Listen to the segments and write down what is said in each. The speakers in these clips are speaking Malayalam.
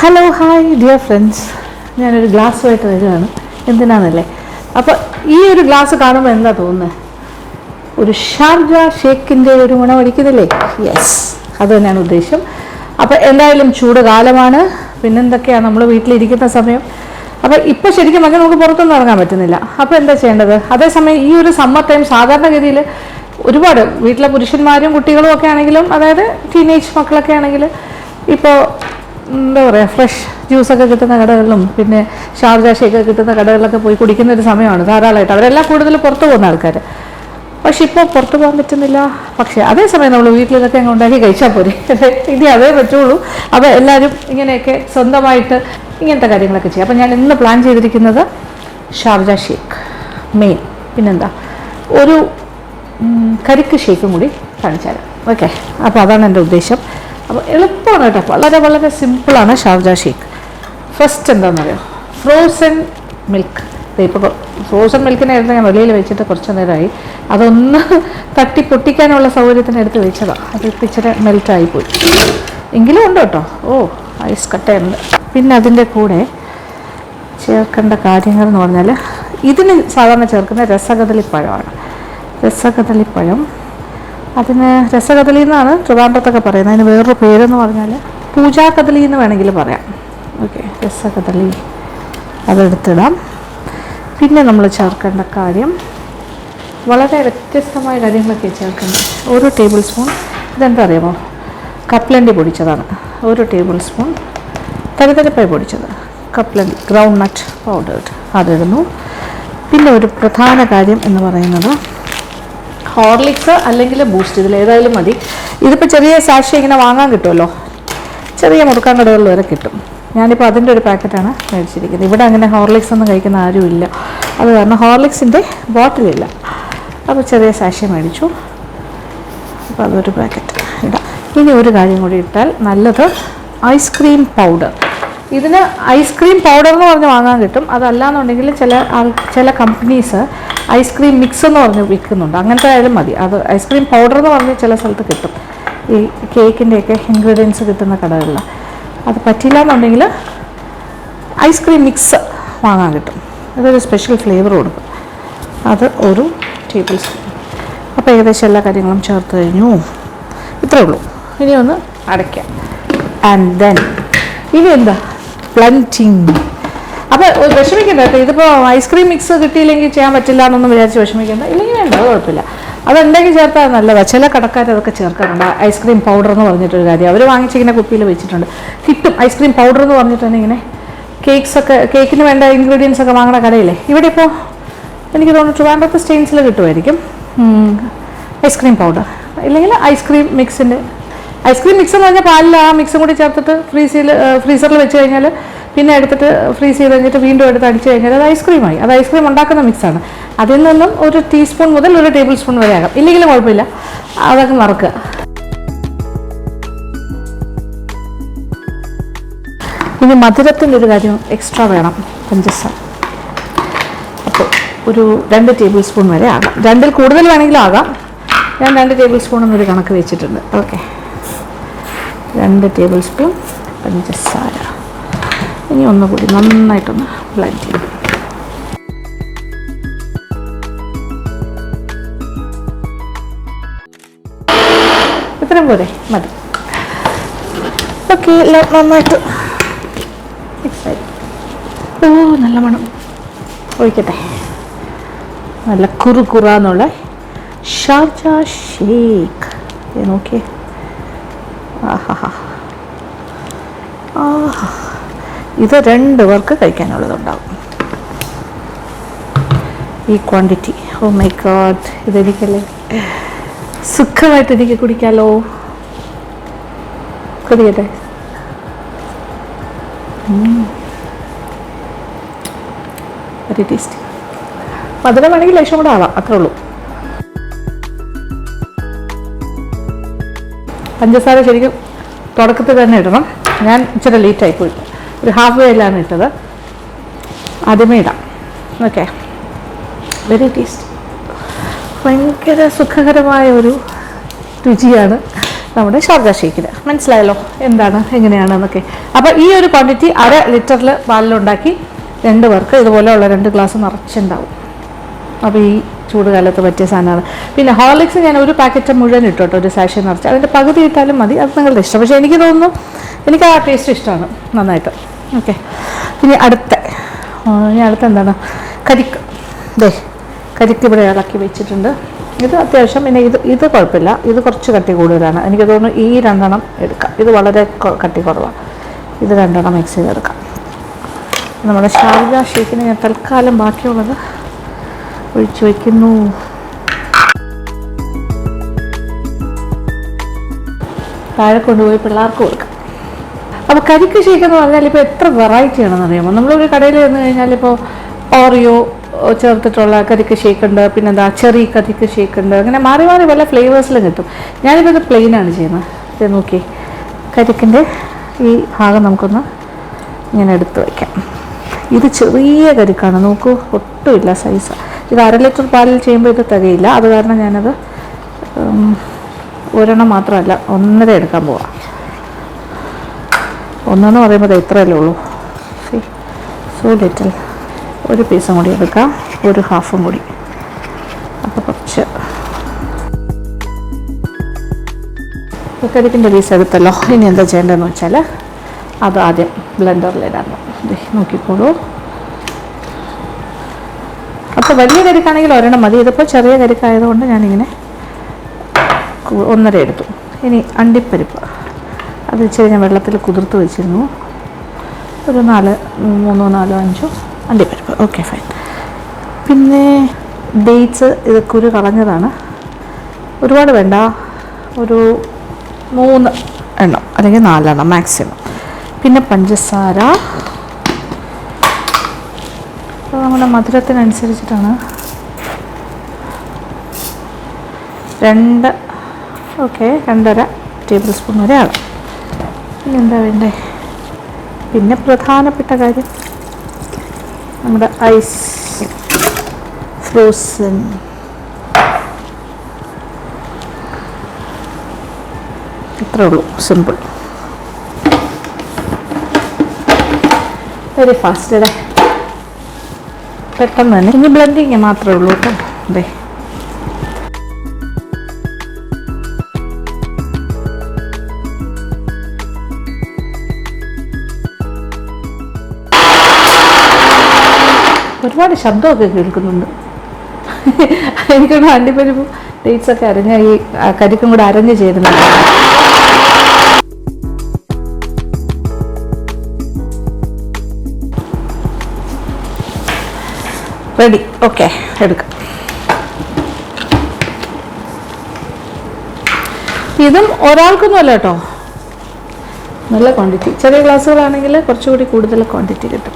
ഹലോ ഹായ് ഡിയർ ഫ്രണ്ട്സ്, ഞാനൊരു ഗ്ലാസ്സുമായിട്ട് വരികയാണ്. എന്തിനാണെന്നല്ലേ, അപ്പോൾ ഈ ഒരു ഗ്ലാസ് കാണുമ്പോൾ എന്താ തോന്നുന്നത്? ഒരു ഷാർജ ഷേക്കിൻ്റെ ഒരു മണമടിക്കുന്നില്ലേ? യെസ്, അത് തന്നെയാണ് ഉദ്ദേശം. അപ്പോൾ എന്തായാലും ചൂട് കാലമാണ്, പിന്നെന്തൊക്കെയാണ് നമ്മൾ വീട്ടിലിരിക്കുന്ന സമയം. അപ്പോൾ ഇപ്പോൾ ശരിക്കും പറഞ്ഞാൽ നമുക്ക് പുറത്തൊന്നും ഇറങ്ങാൻ പറ്റുന്നില്ല. അപ്പോൾ എന്താ ചെയ്യേണ്ടത്? അതേസമയം ഈ ഒരു സമ്മർ ടൈം സാധാരണഗതിയിൽ ഒരുപാട് വീട്ടിലെ പുരുഷന്മാരും കുട്ടികളും ഒക്കെ ആണെങ്കിലും, അതായത് ടീനേജ് മക്കളൊക്കെ ആണെങ്കിൽ ഇപ്പോൾ എന്താ പറയുക, ഫ്രഷ് ജ്യൂസൊക്കെ കിട്ടുന്ന കടകളിലും പിന്നെ ഷാർജ ഷേക്ക് കിട്ടുന്ന കടകളിലൊക്കെ പോയി കുടിക്കുന്ന ഒരു സമയമാണ് ധാരാളമായിട്ട്. അവരെല്ലാം കൂടുതൽ പുറത്ത് പോകുന്ന ആൾക്കാർ. പക്ഷെ ഇപ്പോൾ പുറത്ത് പോകാൻ പറ്റുന്നില്ല. പക്ഷേ അതേസമയം നമ്മൾ വീട്ടിലൊക്കെ അങ്ങ് ഉണ്ടാക്കി കഴിച്ചാൽ പോരെ, ഇനി അതേ പറ്റുള്ളൂ. അപ്പോൾ എല്ലാവരും ഇങ്ങനെയൊക്കെ സ്വന്തമായിട്ട് ഇങ്ങനത്തെ കാര്യങ്ങളൊക്കെ ചെയ്യും. അപ്പോൾ ഞാൻ ഇന്ന് പ്ലാൻ ചെയ്തിരിക്കുന്നത് ഷാർജ ഷേക്ക് മെയിൻ, പിന്നെന്താ ഒരു കരിക്ക് ഷേക്കും കൂടി കാണിച്ചാൽ. ഓക്കെ, അപ്പോൾ അതാണ് എൻ്റെ ഉദ്ദേശം. അപ്പോൾ എളുപ്പമാണ് കേട്ടോ, വളരെ വളരെ സിമ്പിളാണ് ഷാർജ ഷേക്ക്. ഫസ്റ്റ് എന്താണെന്നറിയോ, ഫ്രോസൺ മിൽക്ക്. ഇപ്പോൾ ഫ്രോസൺ മിൽക്കിനായിരുന്നു ഞാൻ വെളിയിൽ വെച്ചിട്ട് കുറച്ച് നേരമായി. അതൊന്ന് തട്ടി പൊട്ടിക്കാനുള്ള സൗകര്യത്തിന് എടുത്ത് വെച്ചതാണ്. അതിപ്പോൾ ഇച്ചിരി മെൽറ്റായിപ്പോയി, എങ്കിലും ഉണ്ട് കേട്ടോ. ഓ, ഐസ് കട്ടയുണ്ട്. പിന്നെ അതിൻ്റെ കൂടെ ചേർക്കേണ്ട കാര്യങ്ങൾ എന്ന് പറഞ്ഞാൽ, ഇതിന് സാധാരണ ചേർക്കുന്ന രസകദളിപ്പഴമാണ്. രസകദളിപ്പഴം, അതിന് രസകദളി എന്നാണ് ട്രിവാൻഡ്രത്തൊക്കെ പറയുന്നത്. അതിന് വേറൊരു പേരെന്ന് പറഞ്ഞാൽ പൂജാകദളി എന്ന് വേണമെങ്കിൽ പറയാം. ഓക്കെ, രസകദളി അതെടുത്തിടാം. പിന്നെ നമ്മൾ ചേർക്കേണ്ട കാര്യം വളരെ വ്യത്യസ്തമായ കാര്യങ്ങളൊക്കെ ചേർക്കുന്നത്. ഒരു ടേബിൾ സ്പൂൺ ഇതെന്താ അറിയാമോ, കപ്പലണ്ടി പൊടിച്ചതാണ്. ഒരു ടേബിൾ സ്പൂൺ തരിതരിപ്പായി പൊടിച്ചത് കപ്പലണ്ടി, ഗ്രൗണ്ട് നട്ട് പൗഡേർഡ്, അതിടുന്നു. പിന്നെ ഒരു പ്രധാന കാര്യം എന്ന് പറയുന്നത് ഹോർലിക്സ് അല്ലെങ്കിൽ ബൂസ്റ്റ്, ഇതിലേതായാലും മതി. ഇതിപ്പോൾ ചെറിയ സാഷ ഇങ്ങനെ വാങ്ങാൻ കിട്ടുമല്ലോ, ചെറിയ മുറുക്കാൻ കടകളിൽ വരെ കിട്ടും. ഞാനിപ്പോൾ അതിൻ്റെ ഒരു പാക്കറ്റാണ് മേടിച്ചിരിക്കുന്നത്. ഇവിടെ അങ്ങനെ ഹോർലിക്സ് ഒന്നും കഴിക്കുന്ന ആരുമില്ല, അത് കാരണം ഹോർലിക്സിൻ്റെ ബോട്ടിലില്ല. അപ്പോൾ ചെറിയ സാഷ മേടിച്ചു. അപ്പോൾ അതൊരു പാക്കറ്റ് ഇടാം. ഇനി ഒരു കാര്യം കൂടി ഇട്ടാൽ നല്ലത്, ഐസ്ക്രീം പൗഡർ. ഇതിന് ഐസ്ക്രീം പൗഡർ എന്ന് പറഞ്ഞ് വാങ്ങാൻ കിട്ടും. അതല്ലാന്നുണ്ടെങ്കിൽ ചില കമ്പനീസ് ഐസ്ക്രീം മിക്സ് എന്ന് പറഞ്ഞ് വിൽക്കുന്നുണ്ട്. അങ്ങനത്തെ ആയാലും മതി. അത് ഐസ്ക്രീം പൗഡർ എന്ന് പറഞ്ഞ് ചില സ്ഥലത്ത് കിട്ടും, ഈ കേക്കിൻ്റെയൊക്കെ ഇൻഗ്രീഡിയൻസ് കിട്ടുന്ന കടകളിൽ. അത് പറ്റില്ല എന്നുണ്ടെങ്കിൽ ഐസ്ക്രീം മിക്സ് വാങ്ങാൻ കിട്ടും. അതൊരു സ്പെഷ്യൽ ഫ്ലേവർ കൊടുക്കും. അത് ഒരു ടേബിൾ സ്പൂൺ. അപ്പോൾ ഏകദേശം എല്ലാ കാര്യങ്ങളും ചേർത്ത് കഴിഞ്ഞു. ഇത്രേ ഉള്ളൂ. ഇനി ഒന്ന് അടയ്ക്കാം. ആൻഡ് ദെൻ ഇനി എന്താ, ബ്ലെൻഡിങ്. അപ്പോൾ വിഷമിക്കേണ്ട കേട്ടോ, ഇതിപ്പോൾ ഐസ്ക്രീം മിക്സ് കിട്ടിയില്ലെങ്കിൽ ചെയ്യാൻ പറ്റില്ല എന്നൊന്നും വിചാരിച്ച് വിഷമിക്കേണ്ട. ഇല്ലെങ്കിൽ വേണ്ട, അത് കുഴപ്പമില്ല. അതുണ്ടെങ്കിൽ ചേർത്താൽ നല്ലതാണ്. ചില കടക്കാർ അതൊക്കെ ചേർക്കാറുണ്ട്, ഐസ്ക്രീം പൗഡർ എന്ന് പറഞ്ഞിട്ടൊരു കാര്യം. അവർ വാങ്ങിച്ചിങ്ങനെ കുപ്പിയിൽ വെച്ചിട്ടുണ്ട്, കിട്ടും ഐസ്ക്രീം പൗഡർ എന്ന് പറഞ്ഞിട്ട് തന്നെ. ഇങ്ങനെ കേക്കിന് വേണ്ട ഇൻഗ്രീഡിയൻസ് ഒക്കെ വാങ്ങണ കടയില്ലേ, ഇവിടെ ഇപ്പോൾ എനിക്ക് തോന്നുന്നു ട്രിവാൻഡ്രത്ത് സ്റ്റെയിൻസിൽ കിട്ടുമായിരിക്കും ഐസ്ക്രീം പൗഡർ. ഇല്ലെങ്കിൽ ഐസ്ക്രീം മിക്സ് എന്ന് പറഞ്ഞാൽ പാലിൽ ആ മിക്സും കൂടി ചേർത്തിട്ട് ഫ്രീസറിൽ വെച്ച് കഴിഞ്ഞാൽ പിന്നെ എടുത്തിട്ട് ഫ്രീസ് ചെയ്ത് കഴിഞ്ഞിട്ട് വീണ്ടും എടുത്ത് അടിച്ച് കഴിഞ്ഞാൽ അത് ഐസ്ക്രീമായി. അത് ഐസ്ക്രീം ഉണ്ടാക്കുന്ന മിക്സാണ്. അതിൽ നിന്നും ഒരു ടീസ്പൂൺ മുതൽ ഒരു ടേബിൾ സ്പൂൺ വരെ ആകാം. ഇല്ലെങ്കിലും കുഴപ്പമില്ല, അതൊക്കെ മറക്കുക. ഇനി മധുരത്തിൻ്റെ ഒരു കാര്യം എക്സ്ട്രാ വേണം, പഞ്ചസാര. അപ്പോൾ ഒരു 2 ടേബിൾ സ്പൂൺ വരെ ആകാം. 2-ൽ കൂടുതൽ വേണമെങ്കിലും ആകാം. ഞാൻ 2 ടേബിൾ സ്പൂൺ എന്നൊരു കണക്ക് വെച്ചിട്ടുണ്ട്. ഓക്കെ, 2 ടേബിൾ സ്പൂൺ പഞ്ചസാര. ഇനി ഒന്നുകൂടി നന്നായിട്ടൊന്ന് ബ്ലെൻഡ് ചെയ്യും. ഇത്രയും പോരെ, മതി. ഓക്കെ, നന്നായിട്ട് മിക്സായി. ഓ, നല്ല മണം. ഒഴിക്കട്ടെ. നല്ല കുറുകുറാന്നുള്ള ഷാർജ ഷേക്ക് നോക്കിയേ. ആഹാ, ഇത് 2 പേർക്ക് കഴിക്കാനുള്ളതുണ്ടാവും ഈ ക്വാണ്ടിറ്റി. ഓ മൈ ഗോഡ്, ഇതെനിക്കല്ലേ സുഖമായിട്ട് എനിക്ക് കുടിക്കാമല്ലോ. കുടിക്കട്ടെ. Very tasty. മധുരം വേണമെങ്കിൽ ലേശം കൂടെ ആവാം, അത്രേ ഉള്ളൂ. പഞ്ചസാര ശരിക്കും തുടക്കത്തിൽ തന്നെ ഇടണം. ഞാൻ ഇച്ചിരി ലേറ്റായിപ്പോയി, ഒരു ഹാഫ് വേയിലാണ് ഇട്ടത്. ആദ്യമേ ഇടാം. Okay, very tasty. ഭയങ്കര സുഖകരമായ ഒരു രുചിയാണ്. നമ്മുടെ ഷാർജ ഷേക്കിന്. മനസ്സിലായല്ലോ എന്താണ് എങ്ങനെയാണെന്നൊക്കെ. അപ്പോൾ ഈ ഒരു ക്വാണ്ടിറ്റി 1/2 ലിറ്ററിൽ പാലിലുണ്ടാക്കി 2 പേർക്ക് ഇതുപോലെയുള്ള 2 ഗ്ലാസ് നിറച്ചുണ്ടാവും. അപ്പോൾ ഈ ചൂട് കാലത്ത് പറ്റിയ സാധനമാണ്. പിന്നെ ഹോർലിക്സ് ഞാൻ ഒരു പാക്കറ്റ് മുഴുവൻ ഇട്ടോട്ടോ, ഒരു സാഷേ നിറച്ച്. അതിൻ്റെ പകുതി ഇട്ടാലും മതി, അത് നിങ്ങളുടെ ഇഷ്ടം. പക്ഷേ എനിക്ക് തോന്നുന്നു എനിക്ക് ആ ടേസ്റ്റ് ഇഷ്ടമാണ് നന്നായിട്ട്. ഓക്കെ, ഇനി അടുത്ത എന്താണ്, കരിക്ക്. കരിക്ക് ഇവിടെ ഇളക്കി വെച്ചിട്ടുണ്ട്. ഇത് അത്യാവശ്യം, പിന്നെ ഇത് കുഴപ്പമില്ല, ഇത് കുറച്ച് കട്ടി കൂടുതലാണ്. എനിക്ക് തോന്നുന്നു ഈ 2 എടുക്കാം. ഇത് വളരെ കട്ടി കുറവാണ്. ഇത് 2 മിക്സ് ചെയ്തെടുക്കാം. നമ്മുടെ ഷാർജ ഷേക്കിന് ഞാൻ തൽക്കാലം ബാക്കിയുള്ളത് ഒഴിച്ചു വയ്ക്കുന്നു. താഴെ കൊണ്ടുപോയി പിള്ളേർക്ക് കൊടുക്കാം. അപ്പോൾ കരിക്ക് ഷേക്ക് എന്ന് പറഞ്ഞാൽ ഇപ്പോൾ എത്ര വെറൈറ്റി ആണെന്ന് അറിയാമോ? നമ്മളൊരു കടയിൽ വന്നു കഴിഞ്ഞാൽ ഇപ്പോൾ ഓറിയോ ചേർത്തിട്ടുള്ള കരിക്ക് ഷേക്ക് ഉണ്ട്, പിന്നെന്താ ചെറി കരിക്ക് ഷേക്ക് ഉണ്ട്, അങ്ങനെ മാറി മാറി പല ഫ്ലേവേഴ്സിലും കിട്ടും. ഞാനിപ്പോൾ ഇത് പ്ലെയിനാണ് ചെയ്യുന്നത്. ഇത് നോക്കി, കരിക്കിൻ്റെ ഈ ഭാഗം നമുക്കൊന്ന് ഇങ്ങനെ എടുത്ത് വയ്ക്കാം. ഇത് ചെറിയ കരിക്കാണ്, നോക്കൂ, ഒട്ടുമില്ല സൈസ്. ഇത് 1/2 ലിറ്റർ പാലിൽ ചെയ്യുമ്പോൾ ഇത് തികയില്ല. അത് കാരണം ഞാനത് ഒരെണ്ണം മാത്രമല്ല 1.5 എടുക്കാൻ പോവാം. 1 പറയുമ്പോൾ ഇത്രയല്ലേ ഉള്ളൂ. So little. ഒരു പീസും കൂടി എടുക്കാം, ഒരു ഹാഫും കൂടി. അപ്പോൾ കുറച്ച് കരിക്കിൻ്റെ പീസ് എടുത്തല്ലോ. ഇനി എന്താ ചെയ്യേണ്ടതെന്ന് വെച്ചാൽ അത് ആദ്യം ബ്ലെൻഡറിലിടാം. നോക്കിക്കോളൂ. അപ്പോൾ വലിയ കരിക്കാണെങ്കിൽ 1 മതി. ഇതിപ്പോൾ ചെറിയ കരിക്കായതുകൊണ്ട് ഞാനിങ്ങനെ 1.5 എടുത്തു. ഇനി അണ്ടിപ്പരിപ്പ്, അത് ഇച്ചിരി ഞാൻ വെള്ളത്തിൽ കുതിർത്ത് വെച്ചിരുന്നു. ഒരു 3, 4, 5 അണ്ടിപ്പരിപ്പ്. Okay, fine. പിന്നെ ഡേറ്റ്സ്, ഇത് കുരു കളഞ്ഞതാണ്. ഒരുപാട് വേണ്ട, ഒരു 3 എണ്ണം അല്ലെങ്കിൽ 4 എണ്ണം മാക്സിമം. പിന്നെ പഞ്ചസാര, അപ്പോൾ നമ്മുടെ മധുരത്തിനനുസരിച്ചിട്ടാണ്. 2, ഓക്കെ, 2.5 ടേബിൾ സ്പൂൺ വരെ ആകും. പിന്നെ എന്താ വേണ്ടേ? പിന്നെ പ്രധാനപ്പെട്ട കാര്യം നമ്മുടെ ഐസ്, ഫ്രോസൺ. ഇത്രേ ഉള്ളൂ, സിമ്പിൾ, വെരി ഫാസ്റ്റ് അല്ലേ, പെട്ടെന്ന് തന്നെ. ഇനി ബ്ലെൻഡിങ് മാത്രമേ ഉള്ളൂ കേട്ടോ. അതെ, ഒരുപാട് ശബ്ദമൊക്കെ കേൾക്കുന്നുണ്ട്. എനിക്കൊന്ന് അണ്ടിപ്പരിപ്പും ഡേറ്റ്സൊക്കെ അരഞ്ഞ ഈ കരിക്കും കൂടെ അരഞ്ഞ് ചേരുന്നുണ്ട്. റെഡി, ഓക്കെ, എടുക്കാം. ഇതും ഒരാൾക്കൊന്നും അല്ല കേട്ടോ, നല്ല ക്വാണ്ടിറ്റി. ചെറിയ ഗ്ലാസ്സുകളാണെങ്കിൽ കുറച്ചുകൂടി കൂടുതൽ ക്വാണ്ടിറ്റി കിട്ടും.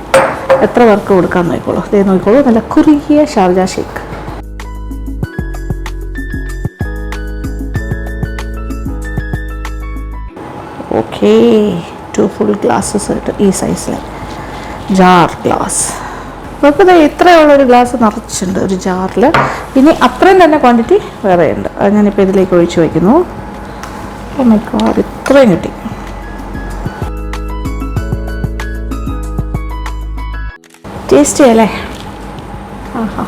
എത്ര പേർക്ക് കൊടുക്കാൻ നോക്കിക്കോളൂ. ഇതേ നോക്കിക്കോളൂ, നല്ല കുറുകിയ Sharjah shake. Okay, 2 full glasses കിട്ടും ഈ സൈസിൽ. Jar glass. അപ്പോൾ ഇത് ഇത്രയുള്ളൊരു ഗ്ലാസ് നിറച്ചുണ്ട് ഒരു ജാറിൽ. ഇനി അത്രയും തന്നെ ക്വാണ്ടിറ്റി വേറെ ഉണ്ട്. അത് ഞാനിപ്പോൾ ഇതിലേക്ക് ഒഴിച്ചു വയ്ക്കുന്നു. ഓ മൈ ഗോഡ്, ഇത്രയും കിട്ടി. ടേസ്റ്റി അല്ലേ? ആഹാ,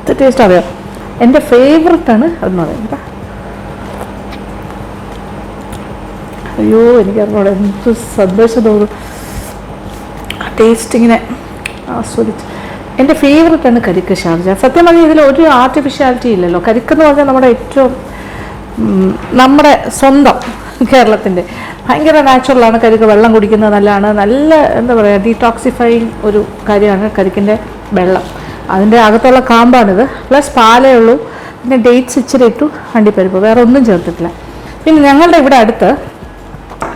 ഇത് ടേസ്റ്റ് അറിയാം. എൻ്റെ ഫേവററ്റാണ് അതെന്ന് പറയുന്നത്. അയ്യോ, എനിക്കറിഞ്ഞൂടെ എന്ത് സന്തോഷം തോന്നും ടേസ്റ്റ് ഇങ്ങനെ ആസ്വദിച്ച്. എൻ്റെ ഫേവററ്റാണ് കരിക്ക് ഷാർജ. സത്യം പറഞ്ഞാൽ ഇതിൽ ഒരു ആർട്ടിഫിഷ്യാലിറ്റി ഇല്ലല്ലോ. കരിക്കെന്ന് പറഞ്ഞാൽ നമ്മുടെ ഏറ്റവും നമ്മുടെ സ്വന്തം കേരളത്തിൻ്റെ ഭയങ്കര നാച്ചുറലാണ്. കരിക്ക് വെള്ളം കുടിക്കുന്നത് നല്ലതാണ്. നല്ല എന്താ പറയുക, ഡീടോക്സിഫൈങ് ഒരു കാര്യമാണ് കരിക്കിൻ്റെ വെള്ളം. അതിൻ്റെ അകത്തുള്ള കാമ്പാണിത്. പ്ലസ് പാലേ ഉള്ളൂ. പിന്നെ ഡേറ്റ്സ് ഇച്ചിരി ഇട്ടു, അണ്ടിപ്പരിപ്പ്, വേറെ ഒന്നും ചേർത്തിട്ടില്ല. പിന്നെ ഞങ്ങളുടെ ഇവിടെ അടുത്ത്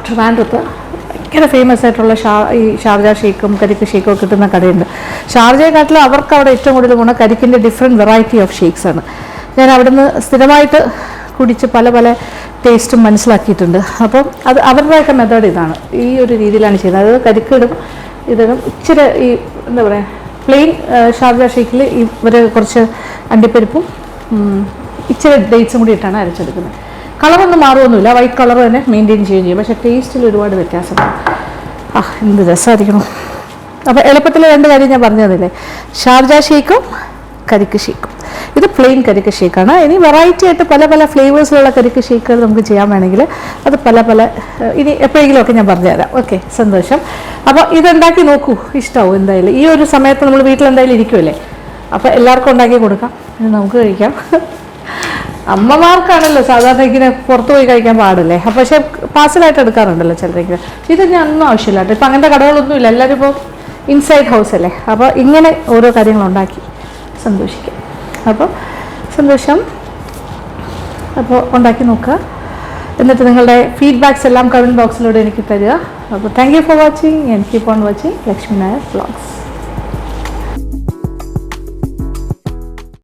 ട്രിവാൻഡ്രത്ത് ഭയങ്കര ഫേമസ് ആയിട്ടുള്ള ഈ ഷാർജ ഷേക്കും കരിക്ക് ഷേക്കും കിട്ടുന്ന കടയുണ്ട്. ഷാർജയെക്കാട്ടിലും അവർക്ക് അവിടെ ഏറ്റവും കൂടുതൽ ഗുണം കരിക്കിൻ്റെ ഡിഫറെൻറ്റ് വെറൈറ്റി ഓഫ് ഷേക്സാണ്. ഞാൻ അവിടുന്ന് സ്ഥിരമായിട്ട് കുടിച്ച് പല പല ടേസ്റ്റും മനസ്സിലാക്കിയിട്ടുണ്ട്. അപ്പം അത് അവരുടെയൊക്കെ മെത്തേഡ് ഇതാണ്, ഈ ഒരു രീതിയിലാണ് ചെയ്യുന്നത്. അത് കരിക്കിടും, ഇതിടും, ഇച്ചിരി ഈ എന്താ പറയുക പ്ലെയിൻ ഷാർജ ഷേക്കിൽ ഇവർ കുറച്ച് അണ്ടിപ്പരിപ്പും ഇച്ചിരി ഡേറ്റ്സും കൂടി ഇട്ടാണ് അരച്ചെടുക്കുന്നത്. കളറൊന്നും മാറുമൊന്നുമില്ല, വൈറ്റ് കളർ തന്നെ മെയിൻറ്റെയിൻ ചെയ്യുകയും ചെയ്യും. പക്ഷേ ടേസ്റ്റിൽ ഒരുപാട് വ്യത്യാസമാണ്. എന്ത് രസമായിരിക്കണം. അപ്പോൾ എളുപ്പത്തിൽ 2 കാര്യം ഞാൻ പറഞ്ഞു തന്നില്ലേ, ഷാർജ ഷേക്കും കരിക്ക് ഷേക്കും. ഇത് പ്ലെയിൻ കരിക്ക് ഷേക്കാണ്. ഇനി വെറൈറ്റി ആയിട്ട് പല പല ഫ്ലേവേഴ്സിലുള്ള കരിക്ക് ഷേക്കുകൾ നമുക്ക് ചെയ്യാൻ വേണമെങ്കിൽ അത് പല ഇനി എപ്പോഴെങ്കിലുമൊക്കെ ഞാൻ പറഞ്ഞുതരാം. ഓക്കെ, സന്തോഷം. അപ്പോൾ ഇതുണ്ടാക്കി നോക്കൂ, ഇഷ്ടമാവും എന്തായാലും. ഈ ഒരു സമയത്ത് നമ്മൾ വീട്ടിലെന്തായാലും ഇരിക്കുമല്ലേ, അപ്പോൾ എല്ലാവർക്കും ഉണ്ടാക്കി കൊടുക്കാം, ഇനി നമുക്ക് കഴിക്കാം. അമ്മമാർക്കാണല്ലോ സാധാരണ ഇങ്ങനെ പുറത്തു പോയി കഴിക്കാൻ പാടില്ലേ, പക്ഷേ പാഴ്സലായിട്ട് എടുക്കാറുണ്ടല്ലോ ചിലരൊക്കെ. ഇത് ഞാൻ ഒന്നും ആവശ്യമില്ല കേട്ടോ. ഇപ്പം അങ്ങനത്തെ കടകളൊന്നും ഇല്ല, എല്ലാവരും ഇപ്പോൾ ഇൻസൈഡ് ഹൗസ് അല്ലേ. അപ്പോൾ ഇങ്ങനെ ഓരോ കാര്യങ്ങളുണ്ടാക്കി സന്തോഷിക്കാം. അപ്പോൾ സന്തോഷം. അപ്പോൾ ഉണ്ടാക്കി നോക്കുക, എന്നിട്ട് നിങ്ങളുടെ ഫീഡ്ബാക്സ് എല്ലാം കമൻറ്റ് ബോക്സിലൂടെ എനിക്ക് തരിക. അപ്പോൾ thank you for watching and keep on watching Lakshmi Nair vlogs.